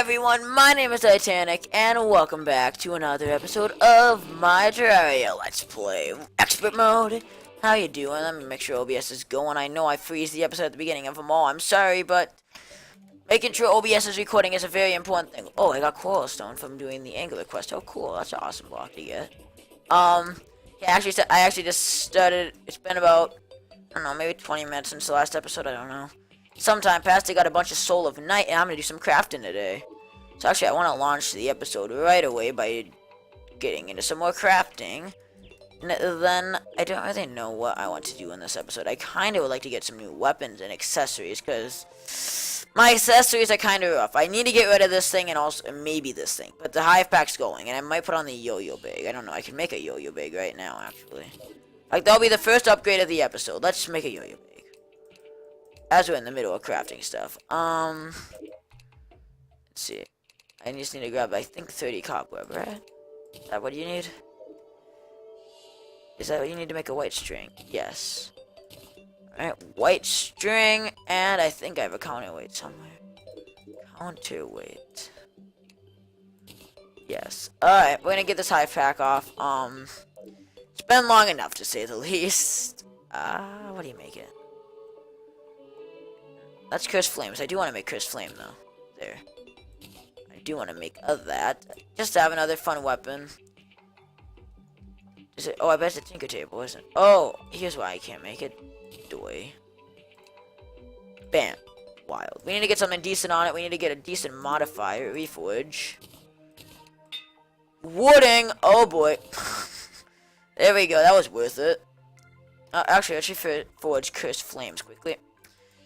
everyone, my name is Titanic, and welcome back to another episode of my Terraria Let's Play Expert Mode. How you doing? Let me make sure OBS is going. I know I freeze the episode at the beginning of them all. I'm sorry, but making sure OBS is recording is a very important thing. Oh, I got coral stone from doing the angular quest. Oh, cool. That's an awesome block to get. Yeah, I actually just started. It's been about, I don't know, maybe 20 minutes since the last episode. I don't know. Sometime past, I got a bunch of Soul of Night, and I'm gonna do some crafting today. So actually, I want to launch the episode right away by getting into some more crafting. And then, I don't really know what I want to do in this episode. I kind of would like to get some new weapons and accessories, because my accessories are kind of rough. I need to get rid of this thing and also maybe this thing. But the hive pack's going, and I might put on the yo-yo bag. I don't know. I can make a yo-yo bag right now, actually. Like, that'll be the first upgrade of the episode. Let's make a yo-yo bag. As we're in the middle of crafting stuff. Let's see. I just need to grab, I think, 30 cobweb, right? Is that what you need? Is that what you need to make a white string? Yes. Alright, white string, and I think I have a counterweight somewhere. Counterweight. Yes. Alright, we're gonna get this hive pack off. It's been long enough, to say the least. What do you make it? That's cursed flames. I do want to make cursed flame, though. There. I do want to make that. Just to have another fun weapon. Is it? Oh, I bet it's a tinker table, isn't it? Oh, here's why I can't make it. Doy. Bam. Wild. We need to get something decent on it. We need to get a decent modifier. Reforge. Wooding. Oh, boy. There we go. That was worth it. Actually, I should forge cursed flames quickly.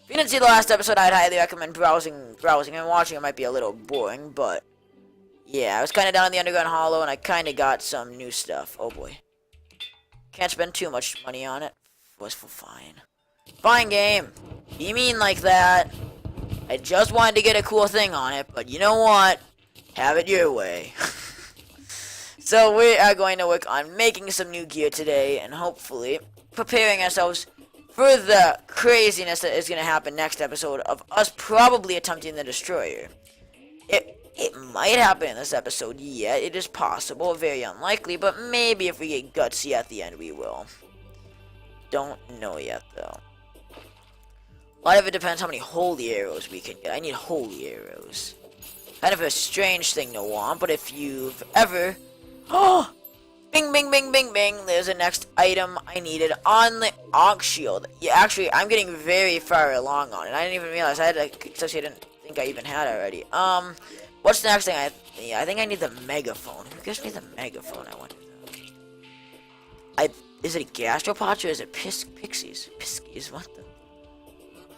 If you didn't see the last episode, I'd highly recommend browsing and watching. It might be a little boring, but yeah, I was kind of down in the underground hollow, and I kind of got some new stuff. Oh boy, can't spend too much money on it. Was for fine. Fine game. You mean like that? I just wanted to get a cool thing on it, but you know what? Have it your way. So we are going to work on making some new gear today, and hopefully preparing ourselves for the craziness that is going to happen next episode of us probably attempting the destroyer. It might happen in this episode, yeah, it is possible, very unlikely, but maybe if we get gutsy at the end, we will. Don't know yet, though. A lot of it depends how many holy arrows we can get. I need holy arrows. Kind of a strange thing to want, but if you've ever... Oh! Bing, bing, bing, bing, bing. There's the next item I needed on the Ankh shield. Yeah, actually, I'm getting very far along on it. I didn't even realize I had to, especially I didn't think I even had already. What's the next thing I think I need the megaphone. Who gives me the megaphone? I wonder. Is it a gastropod or is it pixies? Piskies, what the?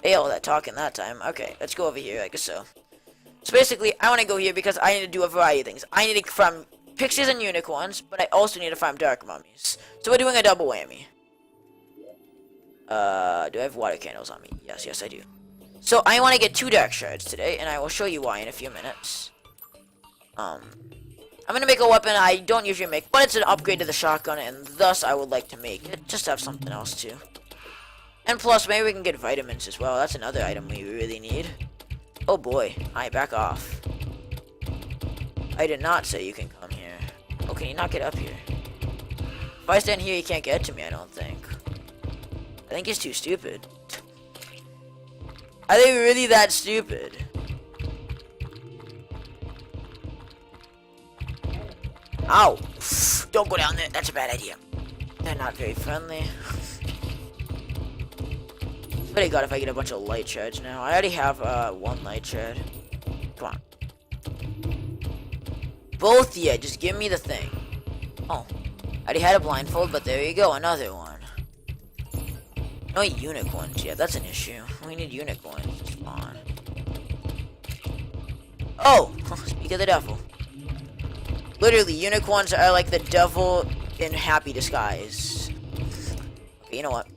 Failed at talking that time. Okay, let's go over here, I guess so. So basically, I want to go here because I need to do a variety of things. I need to farm pixies and unicorns, but I also need to farm dark mummies. So we're doing a double whammy. Do I have water candles on me? Yes, I do. So I want to get 2 dark shards today, and I will show you why in a few minutes. I'm gonna make a weapon I don't usually make, but it's an upgrade to the shotgun, and thus I would like to make it. Just to have something else too. And plus, maybe we can get vitamins as well. That's another item we really need. Oh boy, alright, back off. I did not say you can come here. Oh, can you not get up here? If I stand here, you can't get to me, I don't think. I think he's too stupid. Are they really that stupid? Ow! Don't go down there, that's a bad idea. They're not very friendly. Pretty good if I get a bunch of light shards now. I already have 1 light shard. Come on. Both, yeah, just give me the thing. Oh, I already had a blindfold, but there you go, another one. No unicorns yet, that's an issue. We need unicorns to spawn. Oh, speak of the devil. Literally, unicorns are like the devil in happy disguise. Okay, you know what?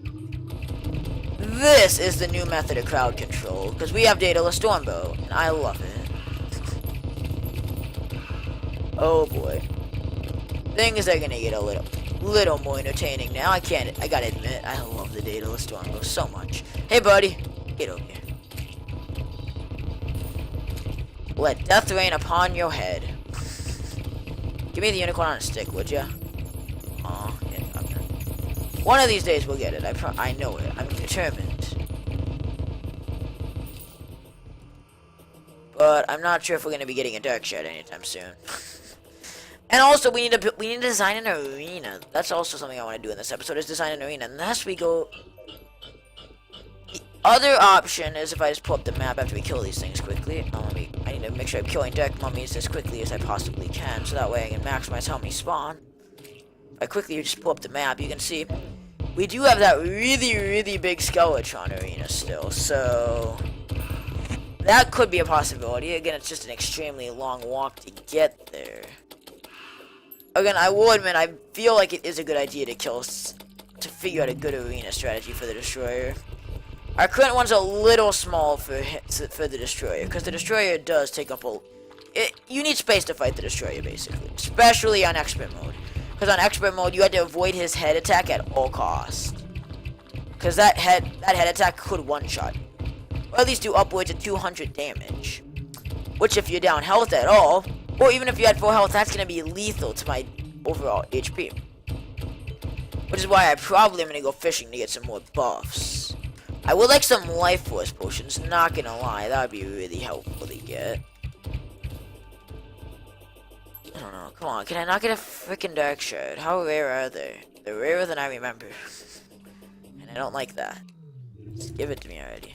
This is the new method of crowd control, because we have Daedalus Stormbow, and I love it. Oh boy. Things are gonna get a little more entertaining now. I gotta admit, I love the Daedalus Stormbow so much. Hey buddy, get over here. Let death rain upon your head. Give me the unicorn on a stick, would ya? Aw, yeah, one of these days we'll get it. I know it. I'm determined. But I'm not sure if we're gonna be getting a dark shard anytime soon. And also, we need to design an arena. That's also something I want to do in this episode, is design an arena. Unless we go... The other option is if I just pull up the map after we kill these things quickly. I need to make sure I'm killing dark mummies as quickly as I possibly can, so that way I can maximize how many spawn. If I quickly just pull up the map, you can see we do have that really, really big Skeletron arena still, so... That could be a possibility. Again, it's just an extremely long walk to get there. Again, I will admit, I feel like it is a good idea to figure out a good arena strategy for the Destroyer. Our current one's a little small for the Destroyer, because the Destroyer does take up you need space to fight the Destroyer, basically. Especially on Expert Mode. Because on Expert Mode, you had to avoid his head attack at all costs. Because that head attack could one-shot. Or at least do upwards of 200 damage. Which, if you're down health at all, or even if you had full health, that's going to be lethal to my overall HP. Which is why I probably am going to go fishing to get some more buffs. I would like some life force potions, not going to lie. That would be really helpful to get. I don't know. Come on, can I not get a freaking dark shard? How rare are they? They're rarer than I remember. And I don't like that. Just give it to me already.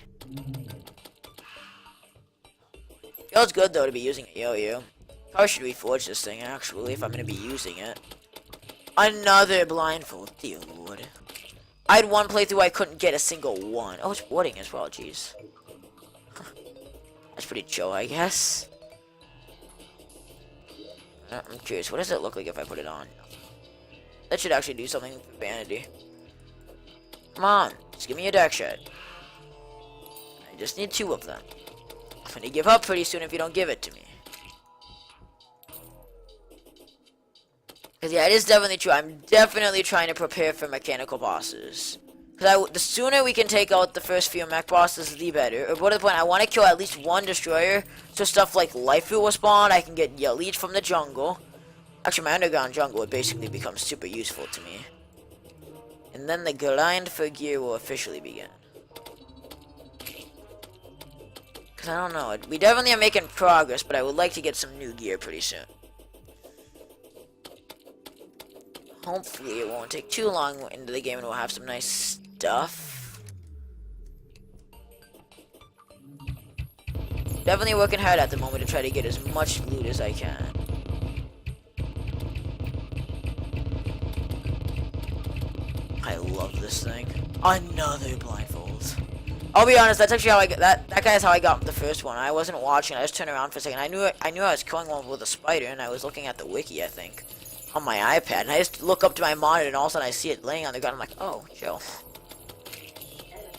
Feels good, though, to be using a yo-yo. Probably should reforge this thing, actually, if I'm going to be using it. Another blindfold, dear lord. I had one playthrough I couldn't get a single one. Oh, it's warding as well, jeez. That's pretty chill, I guess. I'm curious, what does it look like if I put it on? That should actually do something for vanity. Come on, just give me a dark shard. I just need 2 of them. I'm gonna give up pretty soon if you don't give it to me. Because yeah, it is definitely true. I'm definitely trying to prepare for mechanical bosses. Because the sooner we can take out the first few mech bosses, the better. Or what to the point, I want to kill at least 1 destroyer. So stuff like life will spawn. I can get leech from the jungle. Actually, my underground jungle would basically become super useful to me. And then the grind for gear will officially begin. Because I don't know. We definitely are making progress, but I would like to get some new gear pretty soon. Hopefully it won't take too long into the game and we'll have some nice stuff. Definitely working hard at the moment to try to get as much loot as I can. I love this thing. Another blindfold. I'll be honest, that's actually how I got that guy is how I got the first one. I wasn't watching, I just turned around for a second. I knew I was killing one with a spider and I was looking at the wiki, I think. On my iPad, and I just look up to my monitor and all of a sudden I see it laying on the ground. I'm like, oh, chill.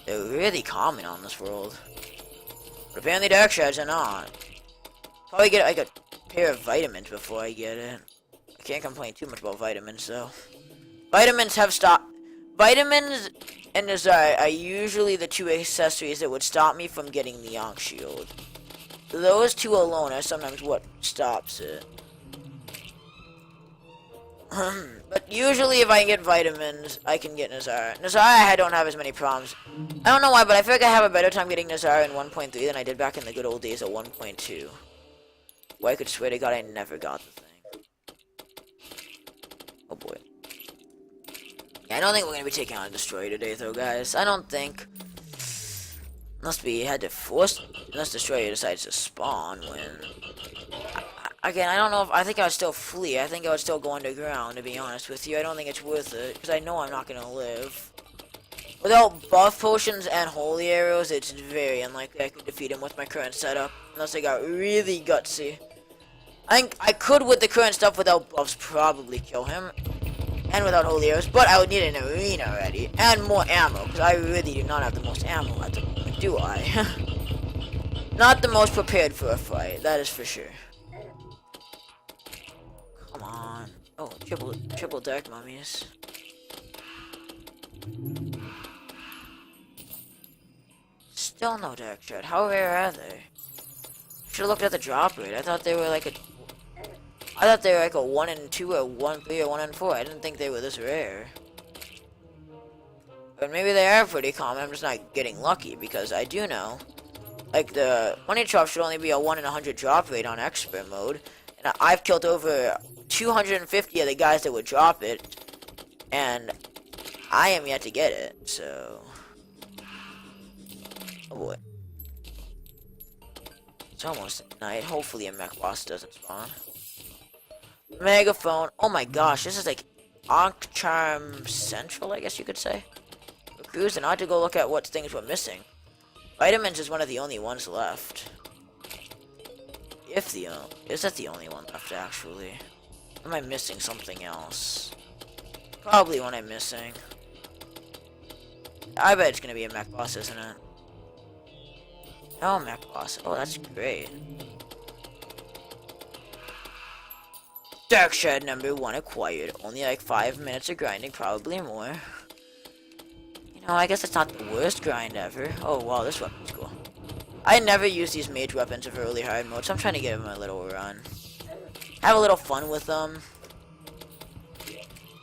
They're really common on this world. But apparently dark shards are not. Probably get like a pair of vitamins before I get it. I can't complain too much about vitamins though. Vitamins have stopped. Vitamins and Desire are usually the 2 accessories that would stop me from getting the Ankh shield. Those 2 alone are sometimes what stops it. But usually if I get vitamins, I can get Nazara. Nazara, I don't have as many problems. I don't know why, but I feel like I have a better time getting Nazara in 1.3 than I did back in the good old days of 1.2. Well, I could swear to God I never got the thing. Oh boy. Yeah, I don't think we're going to be taking on a Destroyer today, though, guys. I don't think. Unless we had to force. Unless Destroyer decides to spawn when. Again, I don't know if. I think I would still flee. I think I would still go underground, to be honest with you. I don't think it's worth it. Because I know I'm not going to live. Without buff potions and holy arrows, it's very unlikely I could defeat him with my current setup. Unless I got really gutsy. I think I could, with the current stuff without buffs, probably kill him. And without holy arrows. But I would need an arena already. And more ammo. Because I really do not have the most ammo at the moment, do I? Not the most prepared for a fight. That is for sure. Come on. Oh, triple dark mummies. Still no dark shard. How rare are they? Should have looked at the drop rate. I thought they were like a 1 in 2 or 1 3 or 1 in 4. I didn't think they were this rare. But maybe they are pretty common. I'm just not getting lucky because I do know, like, the money drop should only be a 1 in 100 drop rate on expert mode, and I've killed over 250 of the guys that would drop it, and I am yet to get it. So, oh boy, it's almost night. Hopefully, a mech boss doesn't spawn. Megaphone. Oh my gosh, this is like Ankh Charm Central, I guess you could say. Cruising, I had to go look at what things were missing. Vitamins is one of the only ones left. Is that the only one left, actually? Am I missing something else? Probably one I'm missing. I bet it's gonna be a mech boss, isn't it? Oh, mech boss. Oh, that's great. Dark Shard number 1 acquired. Only like 5 minutes of grinding, probably more. No, I guess it's not the worst grind ever. Oh, wow, this weapon's cool. I never use these mage weapons of early hard mode, so I'm trying to give them a little run. Have a little fun with them.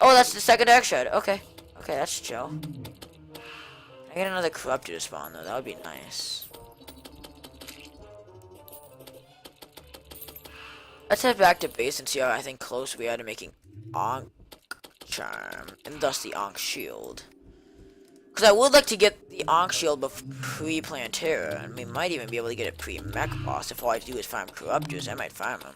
Oh, that's the second Dark Shard. Okay. Okay, that's chill. I get another corruptor to spawn, though. That would be nice. Let's head back to base and see how close we are to making Ankh Charm, and thus the Ankh Shield. Because I would like to get the Ankh Shield pre-Plant Terror, and we might even be able to get it pre-Mech Boss. If all I do is farm Corruptors, I might farm them.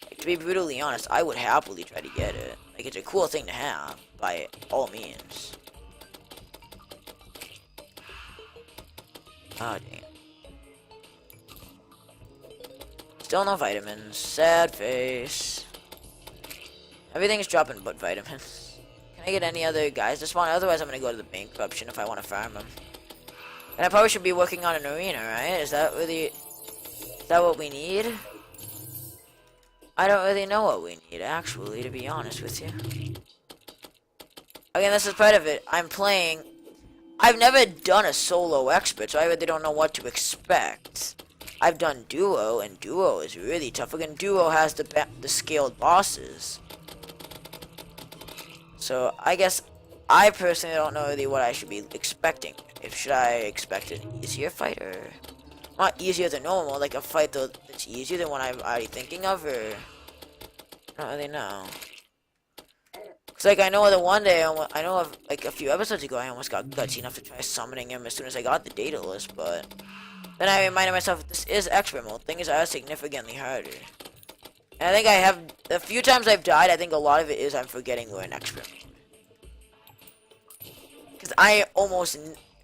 Like, to be brutally honest, I would happily try to get it. Like, it's a cool thing to have, by all means. Oh, dang it. Still no vitamins. Sad face. Everything's dropping but vitamins. Can I get any other guys to spawn? Otherwise, I'm gonna go to the bank corruption if I want to farm them. And I probably should be working on an arena, right? Is that what we need? I don't really know what we need, actually, to be honest with you. Again, this is part of it. I've never done a solo expert, so I really don't know what to expect. I've done duo, and duo is really tough. Again, duo has the scaled bosses. So, I guess I personally don't know really what I should be expecting. Should I expect an easier fight, or not easier than normal, like a fight that's easier than what I'm already thinking of, or I don't really know. Cause like I know the one day, I know of like a few episodes ago, I almost got gutsy enough to try summoning him as soon as I got the data list, but then I reminded myself this is expert mode. Things are significantly harder. And I think I have, the few times I've died, I think a lot of it is I'm forgetting we're in expert mode. Because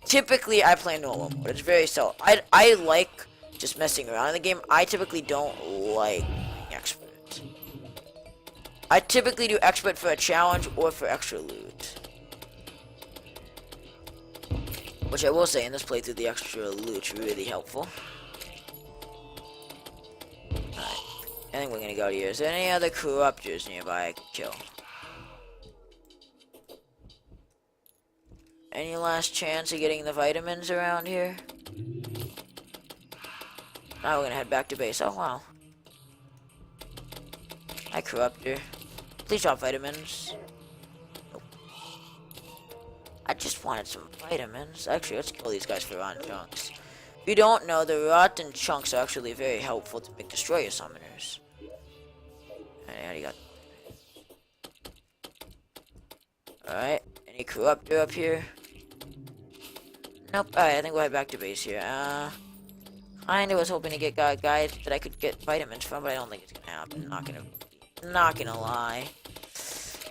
typically I play normal mode. It's very so. I like just messing around in the game. I typically don't like being expert. I typically do expert for a challenge or for extra loot. Which I will say, in this playthrough, the extra loot's really helpful. I think we're gonna go here. Is there any other corruptors nearby I can kill? Any last chance of getting the vitamins around here? Now we're gonna head back to base. Oh wow. Hi, corruptor. Please drop vitamins. Nope. I just wanted some vitamins. Actually, let's kill these guys for rotten chunks. If you don't know, the rotten chunks are actually very helpful to make destroyer summoners. I already got. Alright, any corruptor up here? Nope. Alright, I think we'll head back to base here. Kinda was hoping to get guys that I could get vitamins from, but I don't think it's gonna happen. Not gonna lie.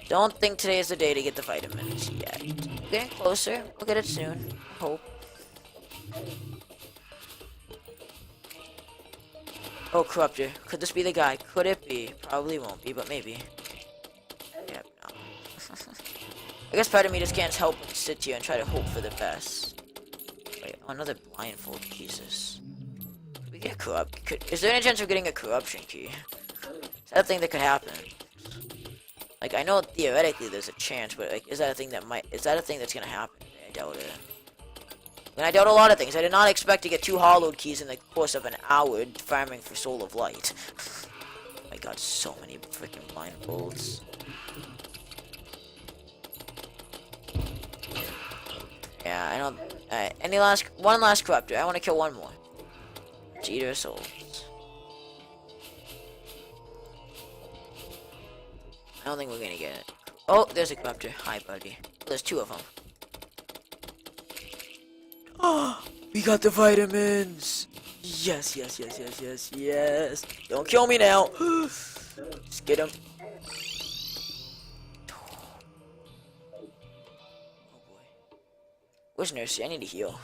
Don't think today is the day to get the vitamins yet. We're getting closer. We'll get it soon. I hope. Oh, corruptor. Could this be the guy? Could it be? Probably won't be, but maybe. Yep, no. I guess part of me just can't help but sit here and try to hope for the best. Wait, oh, another blindfold. Jesus. Could we get corrupt? Is there any chance of getting a corruption key? Is that a thing that could happen? Like, I know theoretically there's a chance, but like, is that a thing that's gonna happen? I doubt it. And I doubt a lot of things. I did not expect to get 2 hollowed keys in the course of an hour farming for Soul of Light. Oh my god, so many freaking blindfolds. Yeah, I don't... Alright, one last corruptor. I want to kill one more. Let's eat our souls. I don't think we're gonna get it. Oh, there's a corruptor. Hi, buddy. There's 2 of them. Oh, we got the vitamins. Yes, yes, yes, yes, yes, yes. Don't kill me now. Just get him. Oh boy. Where's Nurse? I need to heal.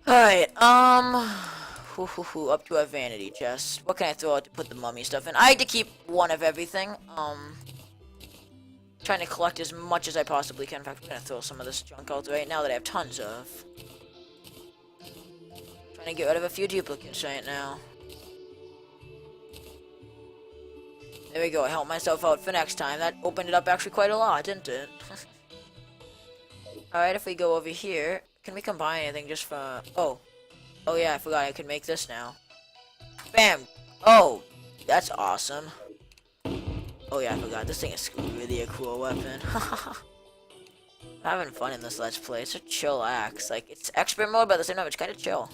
Alright, up to our vanity chest. What can I throw out to put the mummy stuff in? I like to keep one of everything. Trying to collect as much as I possibly can. In fact, I'm gonna throw some of this junk out right now that I have tons of. Trying to get rid of a few duplicates right now. There we go. I helped myself out for next time. That opened it up actually quite a lot, didn't it? Alright, if we go over here, can we combine anything just for... Oh yeah, I forgot I could make this now. Bam! Oh, that's awesome. Oh yeah, I forgot. This thing is really a cool weapon. I'm having fun in this Let's Play. It's a chill axe. Like, it's expert mode, but at the same time, it's kind of chill.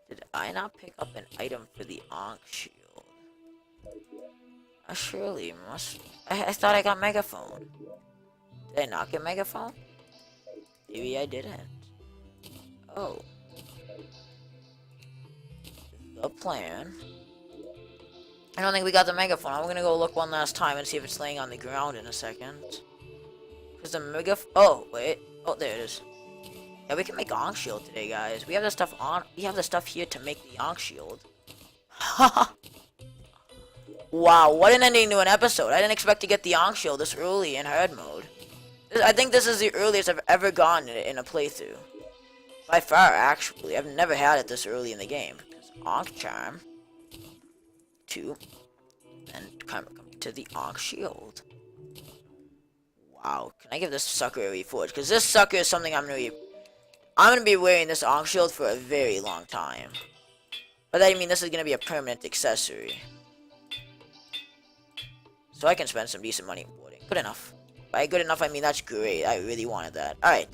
Did I not pick up an item for the Ankh shield? I surely must. I thought I got megaphone. Did I not get megaphone? Maybe I didn't. Oh. The plan. I don't think we got the megaphone. I'm gonna go look one last time and see if it's laying on the ground in a second. Because the megaphone. Oh, wait. Oh, there it is. Yeah, we can make Ankh shield today, guys. We have the stuff on. We have the stuff here to make the Ankh shield. Haha. Wow, what an ending to an episode. I didn't expect to get the Ankh shield this early in hard mode. I think this is the earliest I've ever gone in a playthrough. By far, actually. I've never had it this early in the game. Because Ankh charm. 2. And come to the Ankh shield. Wow. Can I give this sucker a reforge? Because this sucker is something I'm gonna be wearing this Ankh shield for a very long time. By that I mean this is gonna be a permanent accessory. So I can spend some decent money boarding. Good enough. By good enough, I mean that's great. I really wanted that. Alright.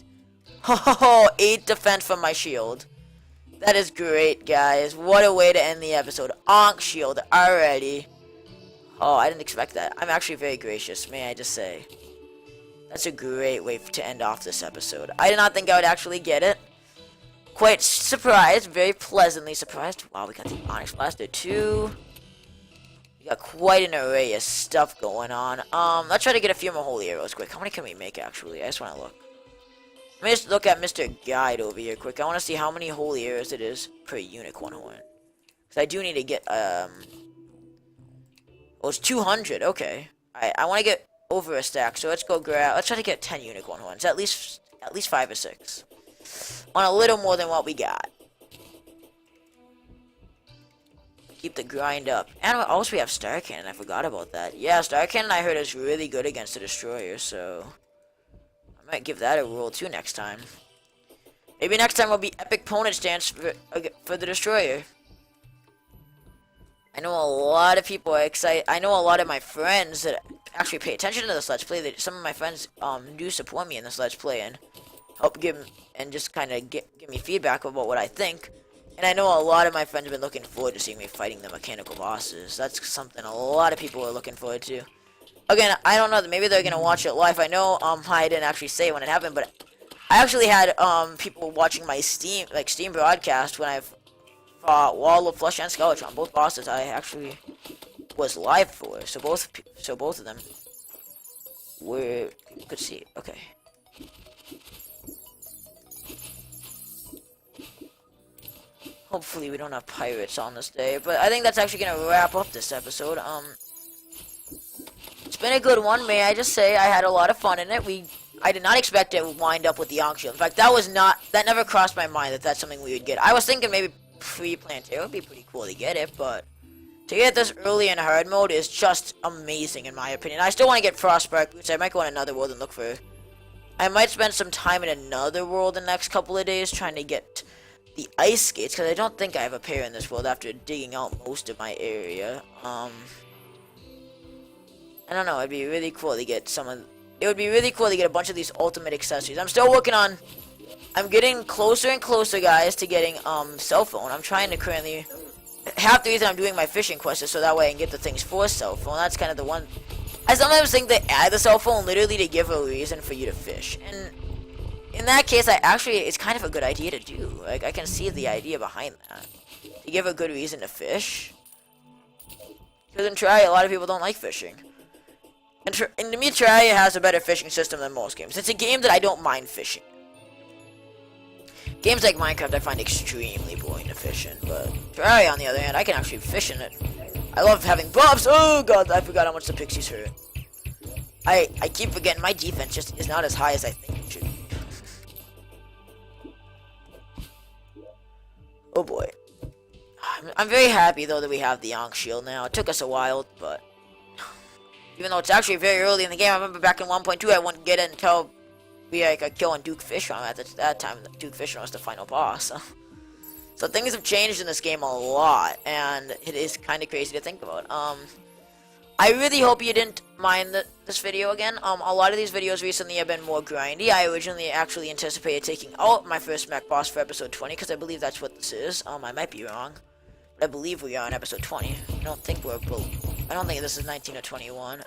Ho 8 defense from my shield. That is great, guys. What a way to end the episode. Ankh shield already. Oh, I didn't expect that. I'm actually very gracious, may I just say. That's a great way to end off this episode. I did not think I would actually get it. Quite surprised. Very pleasantly surprised. Wow, we got the Onyx Blaster too. Got quite an array of stuff going on. Let's try to get a few more holy arrows quick. How many can we make, actually? I just want to look. Let me just look at Mr. Guide over here quick. I want to see how many holy arrows it is per unicorn horn. Because I do need to get, oh, it's 200. Okay. I want to get over a stack. So let's go grab, let's try to get 10 unicorn horns. At least 5 or 6. On a little more than what we got. Keep the grind up. And also we have Star Cannon. I forgot about that. Yeah, Star Cannon I heard is really good against the Destroyer, so I might give that a roll too next time. Maybe next time will be Epic Opponent Stance for the Destroyer. I know a lot of people are excited. I know a lot of my friends that actually pay attention to this Let's Play. Some of my friends do support me in this Let's Play and help just kind of give me feedback about what I think. And I know a lot of my friends have been looking forward to seeing me fighting the mechanical bosses. That's something a lot of people are looking forward to. Again, I don't know, maybe they're gonna watch it live. I know I didn't actually say when it happened, but I actually had people watching my Steam broadcast when I fought Wall of Flesh and Skeletron. Both bosses I actually was live for. So both of them were, you could see it. Okay. Hopefully we don't have pirates on this day, but I think that's actually gonna wrap up this episode. It's been a good one, may I just say. I had a lot of fun in it. I did not expect it would wind up with the Ankh shield. In fact, that never crossed my mind that that's something we would get. I was thinking maybe pre-planned it would be pretty cool to get it, but To get this early in hard mode is just amazing in my opinion. I still want to get Frostbark boots. I might go in another world and look for... I might spend some time in another world in the next couple of days trying to get the ice skates, because I don't think I have a pair in this world after digging out most of my area. I don't know, it'd be really cool to get some of... It would be really cool to get a bunch of these ultimate accessories. I'm still working on... I'm getting closer and closer, guys, to getting, cell phone. I'm trying to currently... Half the reason I'm doing my fishing quest is so that way I can get the things for cell phone. That's kind of the one... I sometimes think they add the cell phone literally to give a reason for you to fish. And in that case, it's kind of a good idea to do. Like, I can see the idea behind that. To give a good reason to fish. Because in Terraria, a lot of people don't like fishing. And to me, Terraria has a better fishing system than most games. It's a game that I don't mind fishing. Games like Minecraft I find extremely boring to fish in, but Terraria, on the other hand, I can actually fish in it. I love having buffs. Oh god, I forgot how much the pixies hurt. I keep forgetting my defense just is not as high as I think it should be. Oh boy. I'm very happy though that we have the Ankh shield now. It took us a while, but even though it's actually very early in the game, I remember back in 1.2 I wouldn't get it until we like killing Duke Fishron. At that time, Duke Fishron was the final boss. So things have changed in this game a lot, and it is kind of crazy to think about. I really hope you didn't mind this video again. A lot of these videos recently have been more grindy. I originally actually anticipated taking out my first mech boss for episode 20, because I believe that's what this is. I might be wrong, but I believe we are on episode 20. I don't think this is 19 or 21.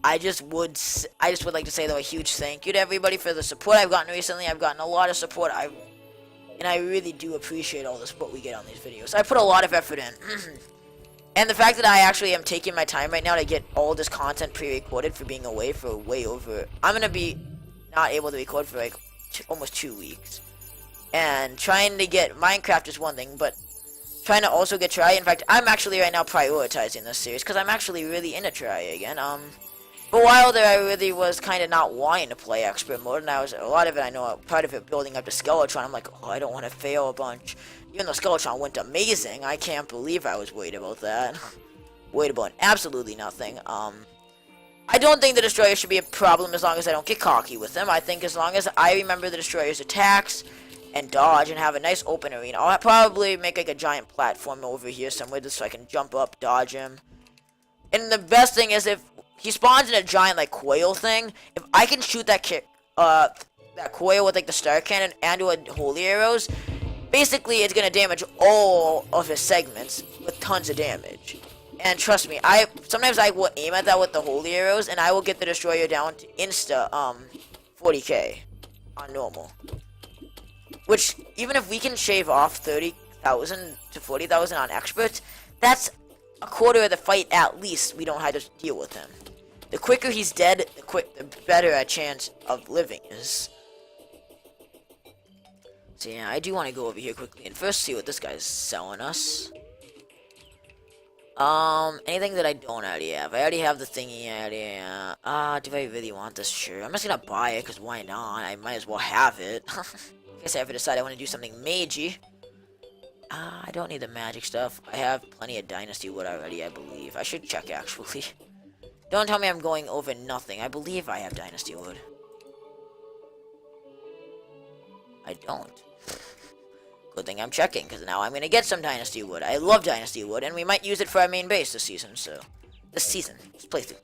I just would like to say though a huge thank you to everybody for the support I've gotten recently. I've gotten a lot of support. And I really do appreciate all the support we get on these videos. I put a lot of effort in. And the fact that I actually am taking my time right now to get all this content pre-recorded for being away for way over... I'm going to be not able to record for like almost 2 weeks. And trying to get... Minecraft is one thing, but trying to also get Terraria. In fact, I'm actually right now prioritizing this series, because I'm actually really into Terraria again. For a while there, I really was kind of not wanting to play expert mode, and a lot of it, I know, part of it building up to Skeletron, I'm like, oh, I don't want to fail a bunch. Even though Skeletron went amazing, I can't believe I was worried about that. Worried about absolutely nothing. I don't think the Destroyer should be a problem as long as I don't get cocky with them. I think as long as I remember the Destroyer's attacks and dodge and have a nice open arena, I'll probably make like a giant platform over here somewhere just so I can jump up, dodge him. And the best thing is if he spawns in a giant, like, quail thing. If I can shoot that quail with, like, the star cannon and with holy arrows, basically it's gonna damage all of his segments with tons of damage. And trust me, sometimes I will aim at that with the holy arrows, and I will get the destroyer down to insta, 40k on normal. Which, even if we can shave off 30,000 to 40,000 on experts, that's a quarter of the fight at least we don't have to deal with him. The quicker he's dead, the better a chance of living is. So yeah, I do want to go over here quickly and first see what this guy's selling us. Anything that I don't already have. I already have the thingy area. Do I really want this shirt? I'm just gonna buy it, because why not? I might as well have it. I guess I have to decide I want to do something magey. I don't need the magic stuff. I have plenty of dynasty wood already, I believe. I should check, actually. Don't tell me I'm going over nothing. I believe I have dynasty wood. I don't. Good thing I'm checking, because now I'm going to get some dynasty wood. I love dynasty wood, and we might use it for our main base this season, so... This playthrough.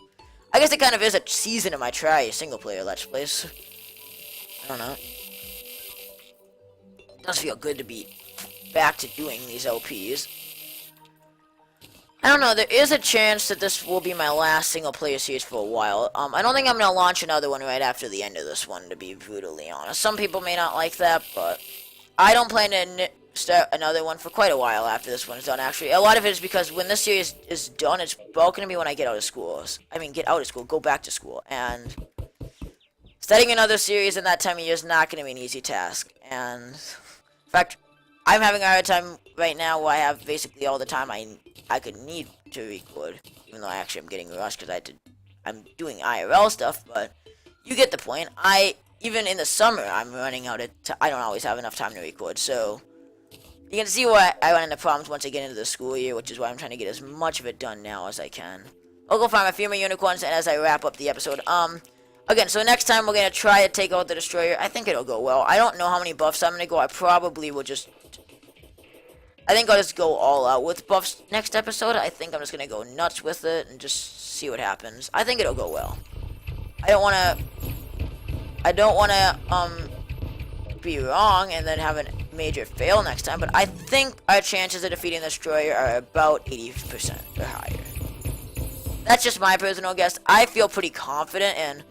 I guess it kind of is a season of my single-player Let's Plays. I don't know. It does feel good to be back to doing these LPs. I don't know, there is a chance that this will be my last single-player series for a while. I don't think I'm going to launch another one right after the end of this one, to be brutally honest. Some people may not like that, but I don't plan to start another one for quite a while after this one is done, actually. A lot of it is because when this series is done, it's all going to be when I get out of school. I mean, get out of school, go back to school. And starting another series in that time of year is not going to be an easy task. And, in fact, I'm having a hard time right now where I have basically all the time I could need to record, even though I actually am getting rushed because I'm doing IRL stuff, but you get the point. Even in the summer, I'm running out I don't always have enough time to record, so You can see why I run into problems once I get into the school year, which is why I'm trying to get as much of it done now as I can. I'll go find a few more unicorns, and as I wrap up the episode, again, so next time we're gonna try to take out the destroyer. I think it'll go well. I don't know how many buffs I'm gonna go. I probably will just... I think I'll just go all out with buffs next episode. I think I'm just gonna go nuts with it and just see what happens. I think it'll go well. I don't wanna be wrong and then have a major fail next time, but I think our chances of defeating the destroyer are about 80% or higher. That's just my personal guess. I feel pretty confident in.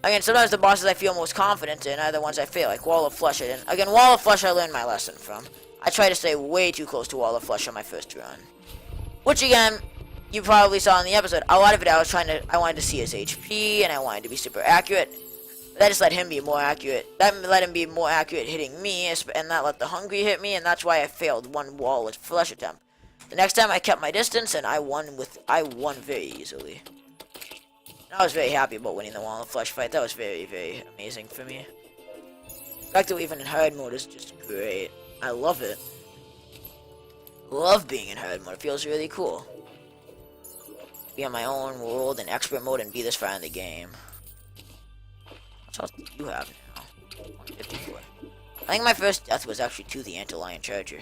Again, sometimes the bosses I feel most confident in are the ones I fail, like Wall of Flesh. Again, Wall of Flesh I learned my lesson from. I tried to stay way too close to Wall of Flesh on my first run. Which, again, you probably saw in the episode. A lot of it I wanted to see his HP, and I wanted to be super accurate. But that just let him be more accurate. That let him be more accurate hitting me, and that let the Hungry hit me, and that's why I failed one Wall of Flesh attempt. The next time I kept my distance, and I won very easily. And I was very happy about winning the Wall of Flesh fight. That was very, very amazing for me. The fact that we're even in hard mode is just great. I love it. Love being in hard mode. It feels really cool. Be on my own world in expert mode and be this far in the game. What else do you have now? 154. I think my first death was actually to the Antlion Charger.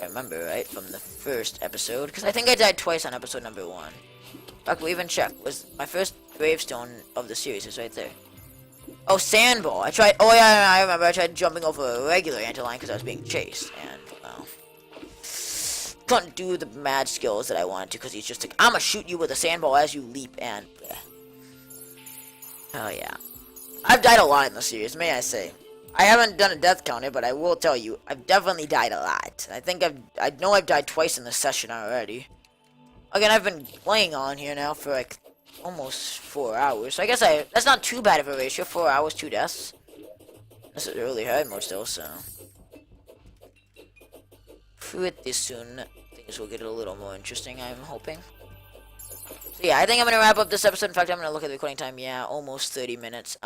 I remember right from the first episode, because I think I died twice on episode number 1. In fact, we'll even check. Was my first gravestone of the series is right there. Oh, Sandball. Oh yeah, I remember. I tried jumping over a regular Antlion because I was being chased, and well, couldn't do the mad skills that I wanted to because he's just like, I'ma shoot you with a Sandball as you leap, and oh yeah, I've died a lot in the series, may I say. I haven't done a death counter, but I will tell you, I've definitely died a lot. I know I've died twice in this session already. Again, I've been playing on here now for like almost 4 hours. So I guess that's not too bad of a ratio. 4 hours, 2 deaths. This is really hard mode still, so pretty soon things will get a little more interesting, I'm hoping. So yeah, I think I'm gonna wrap up this episode. In fact, I'm gonna look at the recording time. Yeah, almost 30 minutes.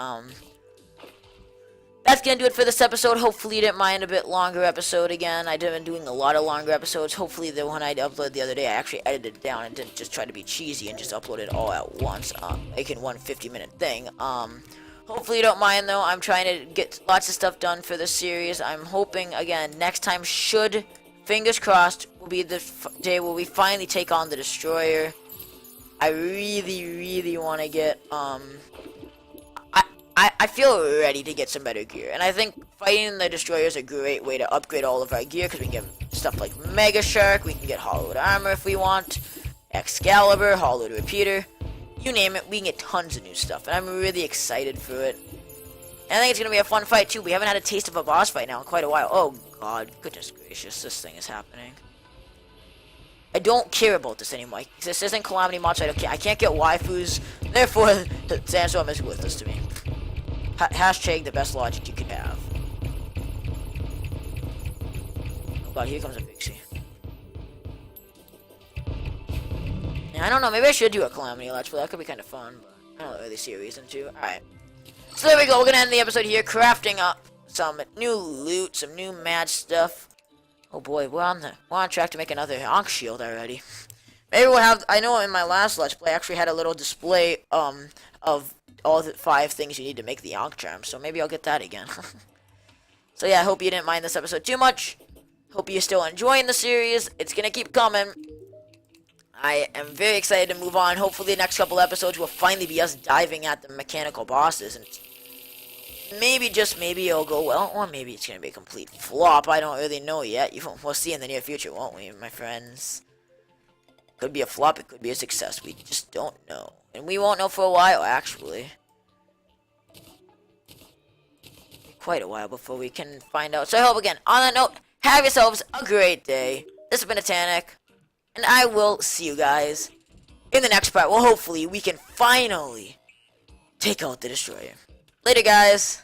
That's gonna do it for this episode. Hopefully you didn't mind a bit longer episode again. I've been doing a lot of longer episodes. Hopefully the one I uploaded the other day, I actually edited it down and didn't just try to be cheesy and just upload it all at once, making one 50-minute thing. Hopefully you don't mind though. I'm trying to get lots of stuff done for this series. I'm hoping, again, next time should, fingers crossed, will be the day where we finally take on the Destroyer. I really, really want to get, I feel ready to get some better gear, and I think fighting the Destroyer is a great way to upgrade all of our gear, because we can get stuff like Mega Shark, we can get Hollowed Armor if we want, Excalibur, Hollowed Repeater, you name it, we can get tons of new stuff, and I'm really excited for it. And I think it's going to be a fun fight, too. We haven't had a taste of a boss fight now in quite a while. Oh, God, goodness gracious, this thing is happening. I don't care about this anymore. This isn't Calamity Mod, so I can't get waifus, therefore, the Sandstorm is worthless to me. Hashtag the best logic you could have. Oh god, here comes a pixie. Yeah, I don't know, maybe I should do a Calamity Let's Play. That could be kind of fun, but I don't really see a reason to. Alright. So there we go, we're gonna end the episode here, crafting up some new loot, some new mad stuff. Oh boy, we're on track to make another Ankh shield already. Maybe we'll have, I know in my last Let's Play I actually had a little display, of all the 5 things you need to make the Ankh charm, so maybe I'll get that again. So yeah, I hope you didn't mind this episode too much. Hope you're still enjoying the series. It's gonna keep coming. I am very excited to move on. Hopefully the next couple episodes will finally be us diving at the mechanical bosses, and maybe, just maybe, it'll go well, or maybe it's gonna be a complete flop. I don't really know yet. We'll see in the near future, won't we, my friends? Could be a flop, it could be a success. We just don't know. And we won't know for a while, actually. Quite a while before we can find out. So I hope, again, on that note, have yourselves a great day. This has been Atanic, and I will see you guys in the next part. Well, hopefully, we can finally take out the Destroyer. Later, guys.